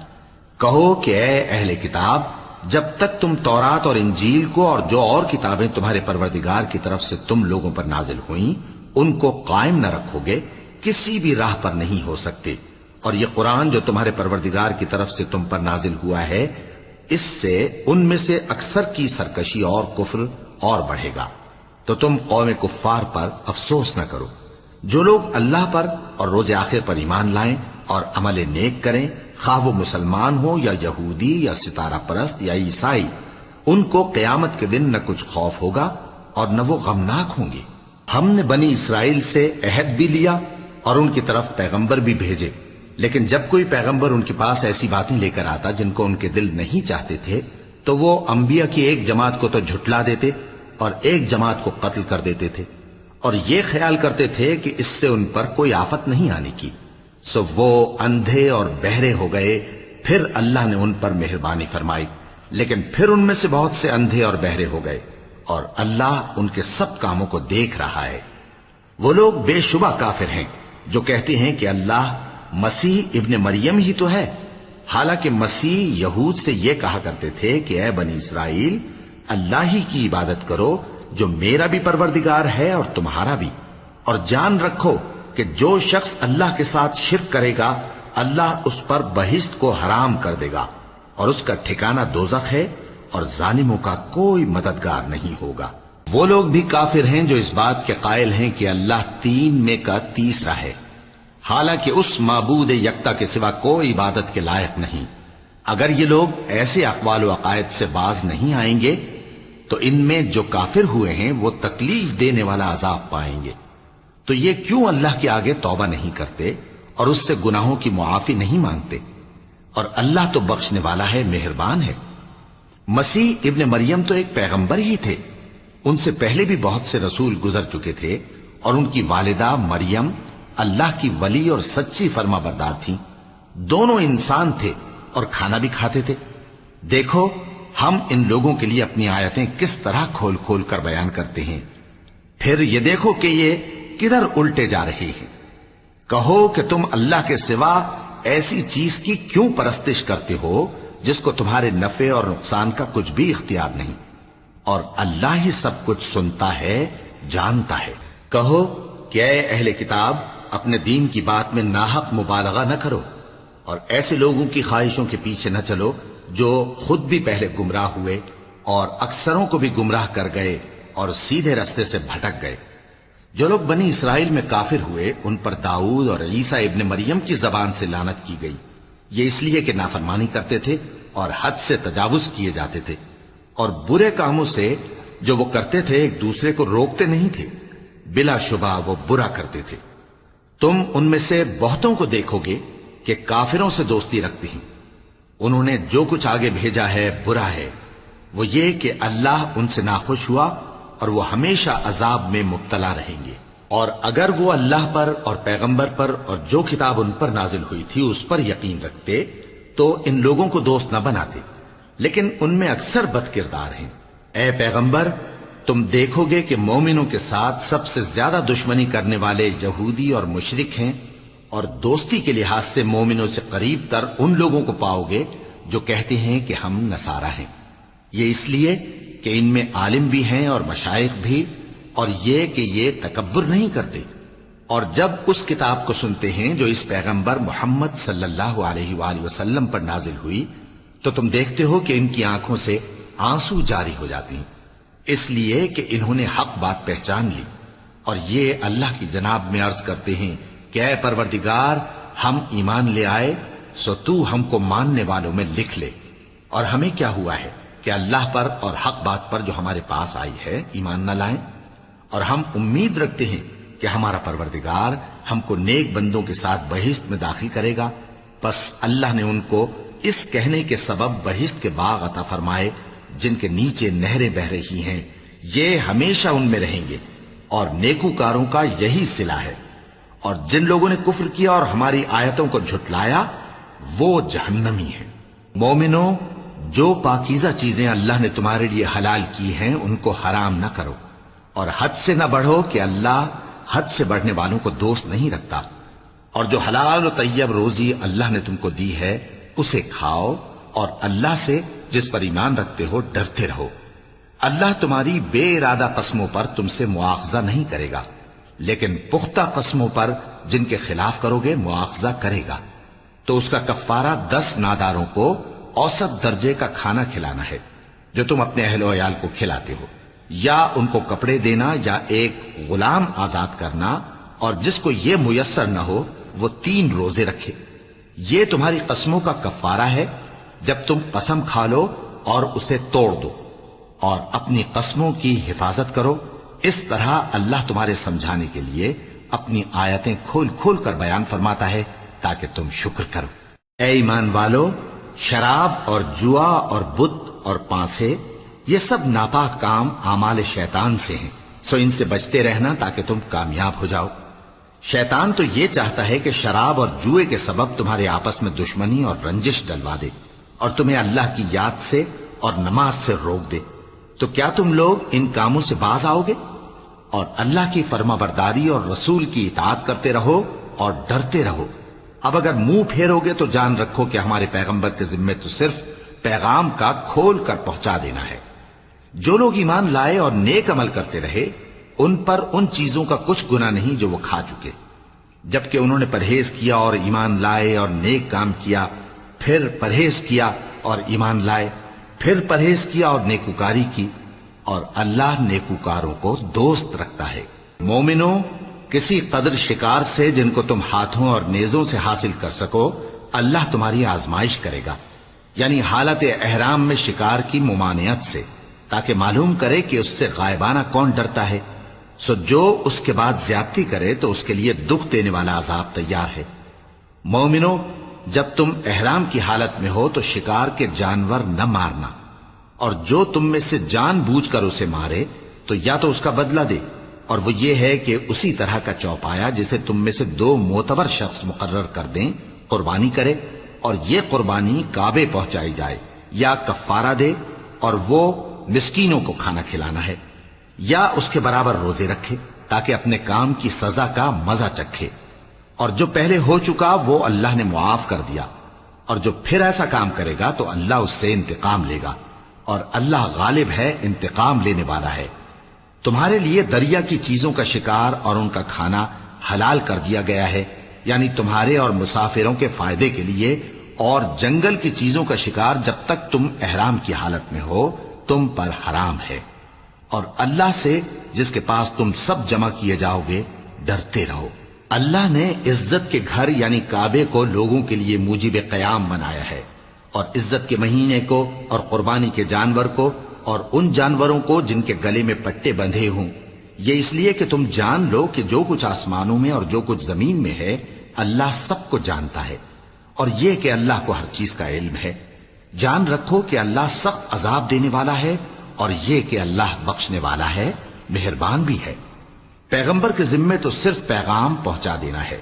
کہو کہ اے اہل کتاب، جب تک تم تورات اور انجیل کو اور جو اور کتابیں تمہارے پروردگار کی طرف سے تم لوگوں پر نازل ہوئیں ان کو قائم نہ رکھو گے، کسی بھی راہ پر نہیں ہو سکتے۔ اور یہ قرآن جو تمہارے پروردگار کی طرف سے تم پر نازل ہوا ہے، اس سے ان میں سے اکثر کی سرکشی اور کفر اور بڑھے گا، تو تم قوم کفار پر افسوس نہ کرو۔ جو لوگ اللہ پر اور روز آخر پر ایمان لائیں اور عمل نیک کریں، خواہ وہ مسلمان ہو یا یہودی یا ستارہ پرست یا عیسائی، ان کو قیامت کے دن نہ کچھ خوف ہوگا اور نہ وہ غمناک ہوں گے۔ ہم نے بنی اسرائیل سے عہد بھی لیا اور ان کی طرف پیغمبر بھی بھیجے، لیکن جب کوئی پیغمبر ان کے پاس ایسی باتیں لے کر آتا جن کو ان کے دل نہیں چاہتے تھے تو وہ انبیاء کی ایک جماعت کو تو جھٹلا دیتے اور ایک جماعت کو قتل کر دیتے تھے، اور یہ خیال کرتے تھے کہ اس سے ان پر کوئی آفت نہیں آنے کی، سو وہ اندھے اور بہرے ہو گئے۔ پھر اللہ نے ان پر مہربانی فرمائی، لیکن پھر ان میں سے بہت سے اندھے اور بہرے ہو گئے، اور اللہ ان کے سب کاموں کو دیکھ رہا ہے۔ وہ لوگ بے شبہ کافر ہیں جو کہتے ہیں کہ اللہ مسیح ابن مریم ہی تو ہے، حالانکہ مسیح یہود سے یہ کہا کرتے تھے کہ اے بنی اسرائیل، اللہ ہی کی عبادت کرو جو میرا بھی پروردگار ہے اور تمہارا بھی، اور جان رکھو کہ جو شخص اللہ کے ساتھ شرک کرے گا اللہ اس پر بہشت کو حرام کر دے گا، اور اس کا ٹھکانہ دوزخ ہے، اور ظالموں کا کوئی مددگار نہیں ہوگا۔ وہ لوگ بھی کافر ہیں جو اس بات کے قائل ہیں کہ اللہ تین میں کا تیسرا ہے، حالانکہ اس معبود یکتا کے سوا کوئی عبادت کے لائق نہیں۔ اگر یہ لوگ ایسے اقوال و عقائد سے باز نہیں آئیں گے تو ان میں جو کافر ہوئے ہیں وہ تکلیف دینے والا عذاب پائیں گے۔ تو یہ کیوں اللہ کے آگے توبہ نہیں کرتے اور اس سے گناہوں کی معافی نہیں مانگتے؟ اور اللہ تو بخشنے والا ہے، مہربان ہے۔ مسیح ابن مریم تو ایک پیغمبر ہی تھے، ان سے پہلے بھی بہت سے رسول گزر چکے تھے، اور ان کی والدہ مریم اللہ کی ولی اور سچی فرما بردار تھیں، دونوں انسان تھے اور کھانا بھی کھاتے تھے۔ دیکھو ہم ان لوگوں کے لیے اپنی آیتیں کس طرح کھول کھول کر بیان کرتے ہیں، پھر یہ دیکھو کہ یہ کدھر الٹے جا رہے ہیں۔ کہو کہ تم اللہ کے سوا ایسی چیز کی کیوں پرستش کرتے ہو جس کو تمہارے نفع اور نقصان کا کچھ بھی اختیار نہیں، اور اللہ ہی سب کچھ سنتا ہے، جانتا ہے۔ کہو کہ اے اہل کتاب، اپنے دین کی بات میں ناحق مبالغہ نہ کرو، اور ایسے لوگوں کی خواہشوں کے پیچھے نہ چلو جو خود بھی پہلے گمراہ ہوئے اور اکثروں کو بھی گمراہ کر گئے اور سیدھے رستے سے بھٹک گئے۔ جو لوگ بنی اسرائیل میں کافر ہوئے ان پر داؤد اور عیسیٰ ابن مریم کی زبان سے لعنت کی گئی، یہ اس لیے کہ نافرمانی کرتے تھے اور حد سے تجاوز کیے جاتے تھے، اور برے کاموں سے جو وہ کرتے تھے ایک دوسرے کو روکتے نہیں تھے، بلا شبہ وہ برا کرتے تھے۔ تم ان میں سے بہتوں کو دیکھو گے کہ کافروں سے دوستی رکھتے ہیں، انہوں نے جو کچھ آگے بھیجا ہے برا ہے، وہ یہ کہ اللہ ان سے ناخوش ہوا اور وہ ہمیشہ عذاب میں مبتلا رہیں گے۔ اور اگر وہ اللہ پر اور پیغمبر پر اور جو کتاب ان پر نازل ہوئی تھی اس پر یقین رکھتے تو ان لوگوں کو دوست نہ بناتے، لیکن ان میں اکثر بد کردار ہیں۔ اے پیغمبر، تم دیکھو گے کہ مومنوں کے ساتھ سب سے زیادہ دشمنی کرنے والے یہودی اور مشرک ہیں، اور دوستی کے لحاظ سے مومنوں سے قریب تر ان لوگوں کو پاؤ گے جو کہتے ہیں کہ ہم نصارہ ہیں، یہ اس لیے کہ ان میں عالم بھی ہیں اور مشائخ بھی، اور یہ کہ یہ تکبر نہیں کرتے۔ اور جب اس کتاب کو سنتے ہیں جو اس پیغمبر محمد صلی اللہ علیہ وآلہ وسلم پر نازل ہوئی تو تم دیکھتے ہو کہ ان کی آنکھوں سے آنسو جاری ہو جاتے ہیں، اس لیے کہ انہوں نے حق بات پہچان لی، اور یہ اللہ کی جناب میں عرض کرتے ہیں کہ اے پروردگار، ہم ایمان لے آئے سو تو ہم کو ماننے والوں میں لکھ لے۔ اور ہمیں کیا ہوا ہے کہ اللہ پر اور حق بات پر جو ہمارے پاس آئی ہے ایمان نہ لائیں، اور ہم امید رکھتے ہیں کہ ہمارا پروردگار ہم کو نیک بندوں کے ساتھ بہشت میں داخل کرے گا۔ پس اللہ نے ان کو اس کہنے کے سبب بہشت کے باغ عطا فرمائے جن کے نیچے نہریں بہ رہی ہیں، یہ ہمیشہ ان میں رہیں گے، اور نیکوکاروں کا یہی صلہ ہے۔ اور جن لوگوں نے کفر کیا اور ہماری آیتوں کو جھٹلایا وہ جہنمی ہیں۔ مومنوں، جو پاکیزہ چیزیں اللہ نے تمہارے لیے حلال کی ہیں ان کو حرام نہ کرو، اور حد سے نہ بڑھو کہ اللہ حد سے بڑھنے والوں کو دوست نہیں رکھتا، اور جو حلال و طیب روزی اللہ نے تم کو دی ہے اسے کھاؤ، اور اللہ سے جس پر ایمان رکھتے ہو ڈرتے رہو۔ اللہ تمہاری بے ارادہ قسموں پر تم سے مواخذہ نہیں کرے گا، لیکن پختہ قسموں پر جن کے خلاف کرو گے مواخذہ کرے گا۔ تو اس کا کفارہ 10 ناداروں کو اوسط درجے کا کھانا کھلانا ہے جو تم اپنے اہل و عیال کو کھلاتے ہو، یا ان کو کپڑے دینا یا ایک غلام آزاد کرنا، اور جس کو یہ میسر نہ ہو وہ 3 روزے رکھے۔ یہ تمہاری قسموں کا کفارہ ہے جب تم قسم کھا لو اور اسے توڑ دو، اور اپنی قسموں کی حفاظت کرو۔ اس طرح اللہ تمہارے سمجھانے کے لیے اپنی آیتیں کھول کھول کر بیان فرماتا ہے تاکہ تم شکر کرو۔ اے ایمان والو، شراب اور جوا اور بت اور پانسے یہ سب ناپاک کام اعمال شیطان سے ہیں، سو ان سے بچتے رہنا تاکہ تم کامیاب ہو جاؤ۔ شیطان تو یہ چاہتا ہے کہ شراب اور جوئے کے سبب تمہارے آپس میں دشمنی اور رنجش ڈلوا دے، اور تمہیں اللہ کی یاد سے اور نماز سے روک دے۔ تو کیا تم لوگ ان کاموں سے باز آؤ گے؟ اور اللہ کی فرما برداری اور رسول کی اطاعت کرتے رہو اور ڈرتے رہو۔ اب اگر منہ پھیرو گے تو جان رکھو کہ ہمارے پیغمبر کے ذمے تو صرف پیغام کا کھول کر پہنچا دینا ہے۔ جو لوگ ایمان لائے اور نیک عمل کرتے رہے ان پر ان چیزوں کا کچھ گناہ نہیں جو وہ کھا چکے، جبکہ انہوں نے پرہیز کیا اور ایمان لائے اور نیک کام کیا، پھر پرہیز کیا اور ایمان لائے، پھر پرہیز کیا اور نیکوکاری کی، اور اللہ نیکوکاروں کو دوست رکھتا ہے۔ مومنوں، کسی قدر شکار سے جن کو تم ہاتھوں اور نیزوں سے حاصل کر سکو اللہ تمہاری آزمائش کرے گا، یعنی حالت احرام میں شکار کی ممانعت سے، تاکہ معلوم کرے کہ اس سے غائبانہ کون ڈرتا ہے۔ سو جو اس کے بعد زیادتی کرے تو اس کے لیے دکھ دینے والا عذاب تیار ہے۔ مومنوں، جب تم احرام کی حالت میں ہو تو شکار کے جانور نہ مارنا، اور جو تم میں سے جان بوجھ کر اسے مارے تو یا تو اس کا بدلہ دے، اور وہ یہ ہے کہ اسی طرح کا چوپایا جسے تم میں سے 2 معتبر شخص مقرر کر دیں قربانی کرے، اور یہ قربانی کعبے پہنچائی جائے، یا کفارہ دے اور وہ مسکینوں کو کھانا کھلانا ہے، یا اس کے برابر روزے رکھے تاکہ اپنے کام کی سزا کا مزہ چکھے۔ اور جو پہلے ہو چکا وہ اللہ نے معاف کر دیا، اور جو پھر ایسا کام کرے گا تو اللہ اس سے انتقام لے گا، اور اللہ غالب ہے، انتقام لینے والا ہے۔ تمہارے لیے دریا کی چیزوں کا شکار اور ان کا کھانا حلال کر دیا گیا ہے، یعنی تمہارے اور مسافروں کے فائدے کے لیے، اور جنگل کی چیزوں کا شکار جب تک تم احرام کی حالت میں ہو تم پر حرام ہے۔ اور اللہ سے جس کے پاس تم سب جمع کیے جاؤ گے ڈرتے رہو۔ اللہ نے عزت کے گھر یعنی کعبے کو لوگوں کے لیے موجب قیام بنایا ہے، اور عزت کے مہینے کو اور قربانی کے جانور کو اور ان جانوروں کو جن کے گلے میں پٹے بندھے ہوں، یہ اس لیے کہ تم جان لو کہ جو کچھ آسمانوں میں اور جو کچھ زمین میں ہے اللہ سب کو جانتا ہے، اور یہ کہ اللہ کو ہر چیز کا علم ہے۔ جان رکھو کہ اللہ سخت عذاب دینے والا ہے، اور یہ کہ اللہ بخشنے والا ہے، مہربان بھی ہے۔ پیغمبر کے ذمے تو صرف پیغام پہنچا دینا ہے،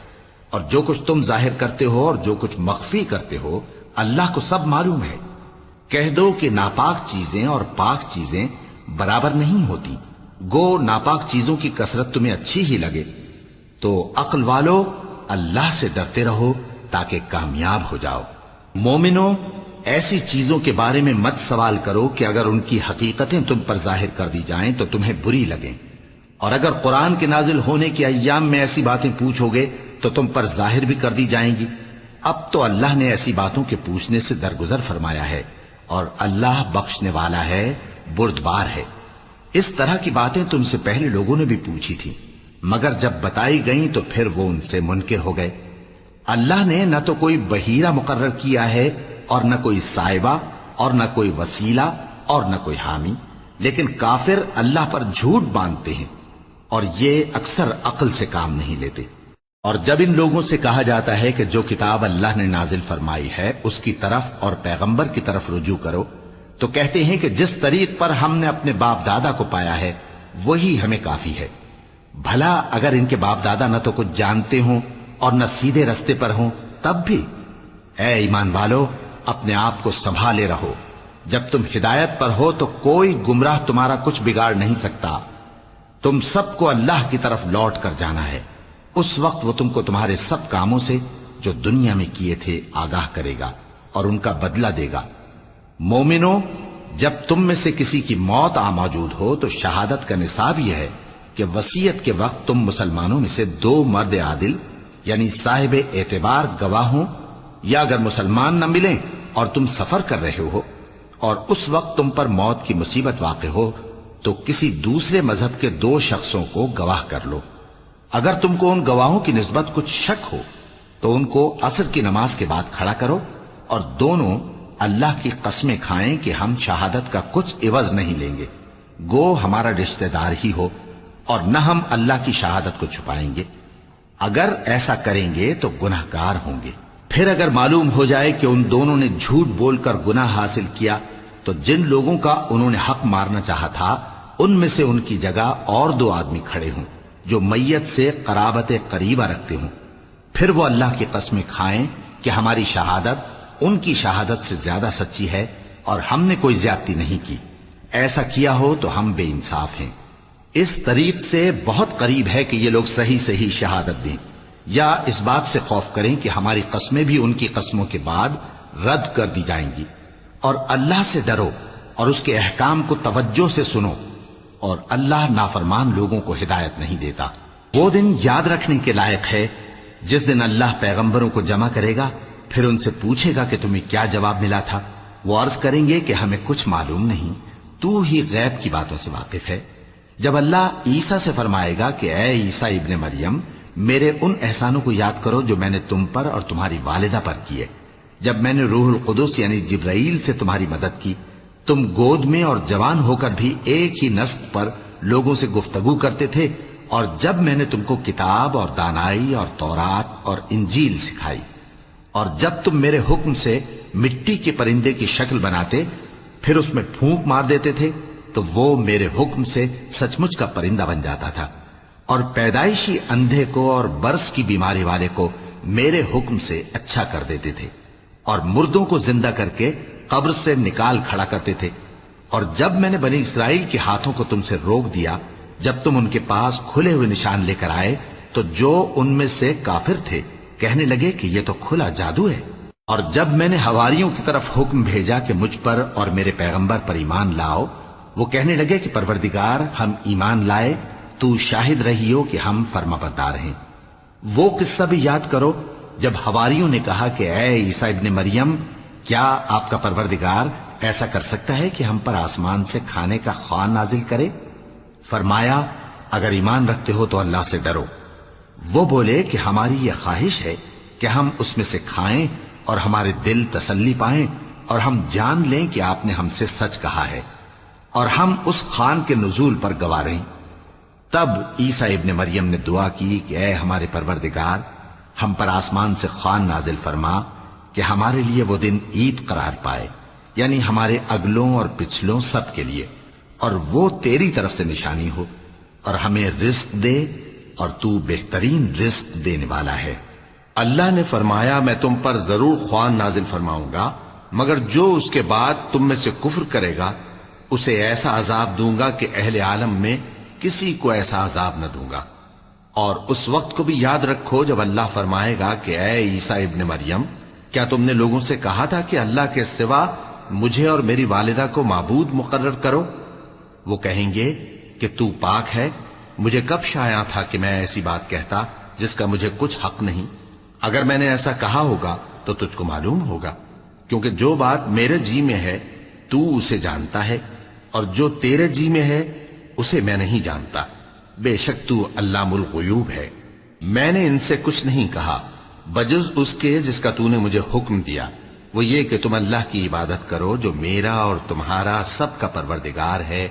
اور جو کچھ تم ظاہر کرتے ہو اور جو کچھ مخفی کرتے ہو اللہ کو سب معلوم ہے۔ کہہ دو کہ ناپاک چیزیں اور پاک چیزیں برابر نہیں ہوتی، گو ناپاک چیزوں کی کثرت تمہیں اچھی ہی لگے، تو عقل والو اللہ سے ڈرتے رہو تاکہ کامیاب ہو جاؤ۔ مومنو، ایسی چیزوں کے بارے میں مت سوال کرو کہ اگر ان کی حقیقتیں تم پر ظاہر کر دی جائیں تو تمہیں بری لگیں، اور اگر قرآن کے نازل ہونے کے ایام میں ایسی باتیں پوچھو گے تو تم پر ظاہر بھی کر دی جائیں گی۔ اب تو اللہ نے ایسی باتوں کے پوچھنے سے درگزر فرمایا ہے، اور اللہ بخشنے والا ہے، بردبار ہے۔ اس طرح کی باتیں تم سے پہلے لوگوں نے بھی پوچھی تھی، مگر جب بتائی گئیں تو پھر وہ ان سے منکر ہو گئے۔ اللہ نے نہ تو کوئی بحیرہ مقرر کیا ہے، اور نہ کوئی سائبہ، اور نہ کوئی وسیلہ، اور نہ کوئی حامی، لیکن کافر اللہ پر جھوٹ باندھتے ہیں، اور یہ اکثر عقل سے کام نہیں لیتے۔ اور جب ان لوگوں سے کہا جاتا ہے کہ جو کتاب اللہ نے نازل فرمائی ہے اس کی طرف اور پیغمبر کی طرف رجوع کرو، تو کہتے ہیں کہ جس طریق پر ہم نے اپنے باپ دادا کو پایا ہے وہی ہمیں کافی ہے۔ بھلا اگر ان کے باپ دادا نہ تو کچھ جانتے ہوں اور نہ سیدھے رستے پر ہوں تب بھی؟ اے ایمان والو، اپنے آپ کو سنبھالے رہو، جب تم ہدایت پر ہو تو کوئی گمراہ تمہارا کچھ بگاڑ نہیں سکتا۔ تم سب کو اللہ کی طرف لوٹ کر جانا ہے، اس وقت وہ تم کو تمہارے سب کاموں سے جو دنیا میں کیے تھے آگاہ کرے گا اور ان کا بدلہ دے گا۔ مومنو، جب تم میں سے کسی کی موت آ موجود ہو تو شہادت کا نصاب یہ ہے کہ وصیت کے وقت تم مسلمانوں میں سے 2 مرد عادل یعنی صاحب اعتبار گواہ ہوں، یا اگر مسلمان نہ ملیں اور تم سفر کر رہے ہو اور اس وقت تم پر موت کی مصیبت واقع ہو تو کسی دوسرے مذہب کے 2 شخصوں کو گواہ کر لو۔ اگر تم کو ان گواہوں کی نسبت کچھ شک ہو تو ان کو عصر کی نماز کے بعد کھڑا کرو، اور دونوں اللہ کی قسمیں کھائیں کہ ہم شہادت کا کچھ عوض نہیں لیں گے، گو ہمارا رشتہ دار ہی ہو، اور نہ ہم اللہ کی شہادت کو چھپائیں گے۔ اگر ایسا کریں گے تو گناہ گار ہوں گے۔ پھر اگر معلوم ہو جائے کہ ان دونوں نے جھوٹ بول کر گناہ حاصل کیا تو جن لوگوں کا انہوں نے حق مارنا چاہا تھا ان میں سے ان کی جگہ اور 2 آدمی کھڑے ہوں جو میت سے قرابت قریبہ رکھتے ہوں، پھر وہ اللہ کی قسمیں کھائیں کہ ہماری شہادت ان کی شہادت سے زیادہ سچی ہے اور ہم نے کوئی زیادتی نہیں کی۔ ایسا کیا ہو تو ہم بے انصاف ہیں۔ اس طریق سے بہت قریب ہے کہ یہ لوگ صحیح شہادت دیں، یا اس بات سے خوف کریں کہ ہماری قسمیں بھی ان کی قسموں کے بعد رد کر دی جائیں گی۔ اور اللہ سے ڈرو اور اس کے احکام کو توجہ سے سنو، اور اللہ نافرمان لوگوں کو ہدایت نہیں دیتا۔ وہ دن یاد رکھنے کے لائق ہے جس دن اللہ پیغمبروں کو جمع کرے گا، پھر ان سے پوچھے گا کہ تمہیں کیا جواب ملا تھا۔ وہ عرض کریں گے کہ ہمیں کچھ معلوم نہیں، تو ہی غیب کی باتوں سے واقف ہے۔ جب اللہ عیسیٰ سے فرمائے گا کہ اے عیسیٰ ابن مریم، میرے ان احسانوں کو یاد کرو جو میں نے تم پر اور تمہاری والدہ پر کیے، جب میں نے روح القدس یعنی جبرائیل سے تمہاری مدد کی، تم گود میں اور جوان ہو کر بھی ایک ہی نسق پر لوگوں سے گفتگو کرتے تھے، اور جب میں نے تم کو کتاب اور دانائی اور تورات اور انجیل سکھائی، اور جب تم میرے حکم سے مٹی کے پرندے کی شکل بناتے پھر اس میں پھونک مار دیتے تھے تو وہ میرے حکم سے سچ مچ کا پرندہ بن جاتا تھا، اور پیدائشی اندھے کو اور برس کی بیماری والے کو میرے حکم سے اچھا کر دیتے تھے، اور مردوں کو زندہ کر کے قبر سے نکال کھڑا کرتے تھے۔ اور جب میں نے بنی اسرائیل کے ہاتھوں کو تم سے روک دیا جب تم ان کے پاس کھلے ہوئے نشان لے کر آئے تو جو ان میں سے کافر تھے کہنے لگے کہ یہ تو کھلا جادو ہے۔ اور جب میں نے حواریوں کی طرف حکم بھیجا کہ مجھ پر اور میرے پیغمبر پر ایمان لاؤ، وہ کہنے لگے کہ پروردگار، ہم ایمان لائے، تو شاہد رہی ہو کہ ہم فرما بردار ہیں۔ وہ قصہ بھی یاد کرو جب حواریوں نے کہا کہ اے عیسیٰ ابن مریم، کیا آپ کا پروردگار ایسا کر سکتا ہے کہ ہم پر آسمان سے کھانے کا خوان نازل کرے؟ فرمایا اگر ایمان رکھتے ہو تو اللہ سے ڈرو۔ وہ بولے کہ ہماری یہ خواہش ہے کہ ہم اس میں سے کھائیں اور ہمارے دل تسلی پائیں اور ہم جان لیں کہ آپ نے ہم سے سچ کہا ہے اور ہم اس خوان کے نزول پر گواہ رہیں۔ تب عیسیٰ ابن مریم نے دعا کی کہ اے ہمارے پروردگار، ہم پر آسمان سے خوان نازل فرما کہ ہمارے لیے وہ دن عید قرار پائے، یعنی ہمارے اگلوں اور پچھلوں سب کے لیے، اور وہ تیری طرف سے نشانی ہو، اور ہمیں رزق دے اور تو بہترین رزق دینے والا ہے۔ اللہ نے فرمایا میں تم پر ضرور خوان نازل فرماؤں گا، مگر جو اس کے بعد تم میں سے کفر کرے گا اسے ایسا عذاب دوں گا کہ اہل عالم میں کسی کو ایسا عذاب نہ دوں گا۔ اور اس وقت کو بھی یاد رکھو جب اللہ فرمائے گا کہ اے عیسیٰ ابن مریم، کیا تم نے لوگوں سے کہا تھا کہ اللہ کے سوا مجھے اور میری والدہ کو معبود مقرر کرو؟ وہ کہیں گے کہ تو پاک ہے، مجھے کب شایع تھا کہ میں ایسی بات کہتا جس کا مجھے کچھ حق نہیں۔ اگر میں نے ایسا کہا ہوگا تو تجھ کو معلوم ہوگا، کیونکہ جو بات میرے جی میں ہے تو اسے جانتا ہے، اور جو تیرے جی میں ہے اسے میں نہیں جانتا۔ بے شک تو علام الغیوب ہے۔ میں نے ان سے کچھ نہیں کہا بجز اس کے جس کا تو نے مجھے حکم دیا، وہ یہ کہ تم اللہ کی عبادت کرو جو میرا اور تمہارا سب کا پروردگار ہے،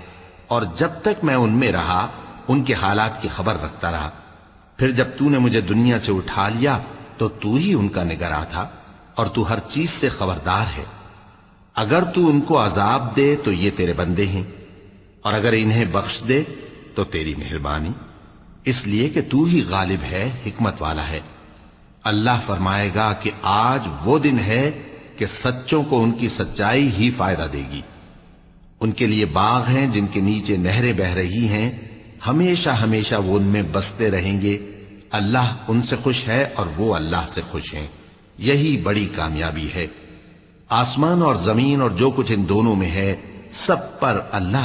اور جب تک میں ان میں رہا ان کے حالات کی خبر رکھتا رہا۔ پھر جب تو نے مجھے دنیا سے اٹھا لیا تو تو ہی ان کا نگراں تھا، اور تو ہر چیز سے خبردار ہے۔ اگر تو ان کو عذاب دے تو یہ تیرے بندے ہیں، اور اگر انہیں بخش دے تو تیری مہربانی، اس لیے کہ تو ہی غالب ہے، حکمت والا ہے۔ اللہ فرمائے گا کہ آج وہ دن ہے کہ سچوں کو ان کی سچائی ہی فائدہ دے گی۔ ان کے لیے باغ ہیں جن کے نیچے نہریں بہہ رہی ہیں، ہمیشہ ہمیشہ وہ ان میں بستے رہیں گے۔ اللہ ان سے خوش ہے اور وہ اللہ سے خوش ہیں، یہی بڑی کامیابی ہے۔ آسمان اور زمین اور جو کچھ ان دونوں میں ہے سب پر اللہ